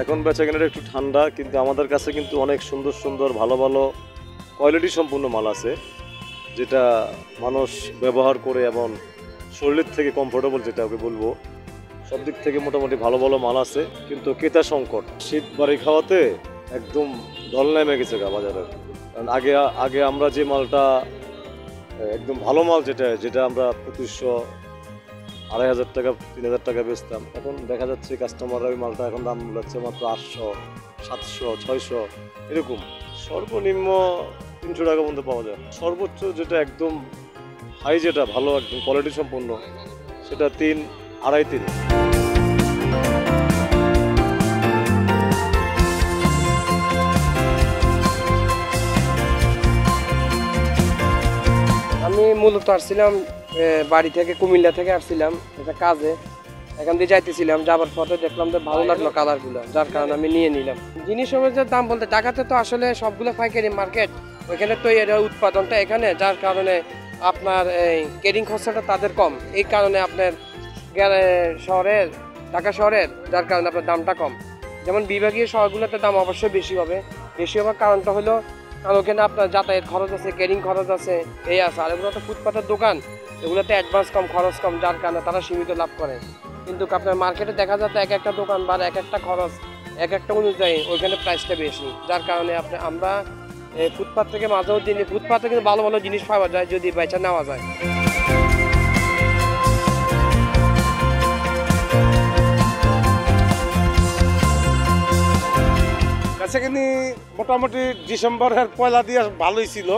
এখন বেচাকেনাটা একটু ঠান্ডা, কিন্তু আমাদের কাছে কিন্তু অনেক সুন্দর সুন্দর ভালো ভালো কোয়ালিটি সম্পূর্ণ মাল আছে, যেটা মানুষ ব্যবহার করে এবং শরীরের থেকে কমফোর্টেবল, যেটা ওকে বলবো, সব দিক থেকে মোটামুটি ভালো ভালো মাল আছে। কিন্তু ক্রেতা সংকট, শীত বাড়ি খাওয়াতে একদম ঢল নেমে গেছে বাজারে। কারণ আগে আগে আমরা যে মালটা একদম ভালো মাল, যেটা যেটা আমরা 2500, 2500 টাকা, 3000 টাকা বেচতাম, এখন দেখা যাচ্ছে কাস্টমাররা ওই মালটা এখন দাম লাগছে মাত্র 800, 700, 600 এরকম। সর্বনিম্ন 300 টাকা পর্যন্ত পাওয়া যায়। সর্বোচ্চ যেটা একদম হাই, যেটা ভালো একদম কোয়ালিটি সম্পন্ন, সেটা 3, 2.5, 3। আমি মূলত আসছিলাম বাড়ি থেকে, কুমিল্লা থেকে আসছিলাম একটা কাজে। এখান দিয়ে যাইতেছিলাম, যাবার পথে দেখলাম যে ভালো লাগলো কালারগুলো, যার কারণে আমি নিয়ে নিলাম। জিনিস সমেতের দাম বলতে, ঢাকাতে তো আসলে সবগুলো পাইকারি মার্কেট, ওইখানে তো এর উৎপাদনটা এখানে, যার কারণে আপনার এই কেরিং খরচাটা তাদের কম। এই কারণে আপনার শহরের, ঢাকা শহরের, যার কারণে আপনার দামটা কম। যেমন বিভাগীয় শহরগুলোতে দাম অবশ্যই বেশি হবে। বেশি হওয়ার কারণটা হলো, কারণ ওখানে আপনার যাতায়াত খরচ আছে, কেরিং খরচ আছে, এই আছে। আর এগুলো তো ফুটপাতের দোকান, এগুলোতে অ্যাডভান্স কম, খরচ কম, যার কারণে তারা সীমিত লাভ করে। কিন্তু আপনার মার্কেটে দেখা যাচ্ছে এক একটা দোকান বা এক একটা খরচ এক একটা অনুযায়ী ওইখানে প্রাইসটা বেশি, যার কারণে আমরা ফুটপাত থেকে মাঝেও দিনই ফুটপাতে কিন্তু ভালো ভালো জিনিস পাওয়া যায় যদি বেচা নেওয়া যায়। বেচাকেনি মোটামুটি ডিসেম্বরের পয়লা দিয়ে ভালোই ছিল,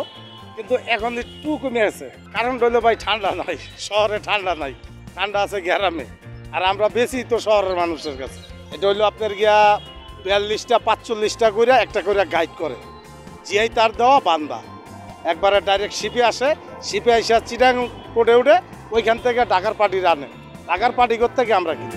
কিন্তু এখন একটু কমে আছে। কারণ হইলো ভাই ঠান্ডা নাই, শহরে ঠান্ডা নাই, ঠান্ডা আছে গ্রামে। আর আমরা বেশি তো শহরের মানুষের কাছে। এটা হইলো আপনার গিয়া 42টা 45টা করে একটা করে গাইড করে, জিআই তার দেওয়া বান্দা একবারে ডাইরেক্ট শিপে আসে, শিপে এসে চিটাং কোটে উঠে ওইখান থেকে ঢাকার পার্টি আনে, ঢাকার পার্টি করতে গিয়ে আমরা কিনি।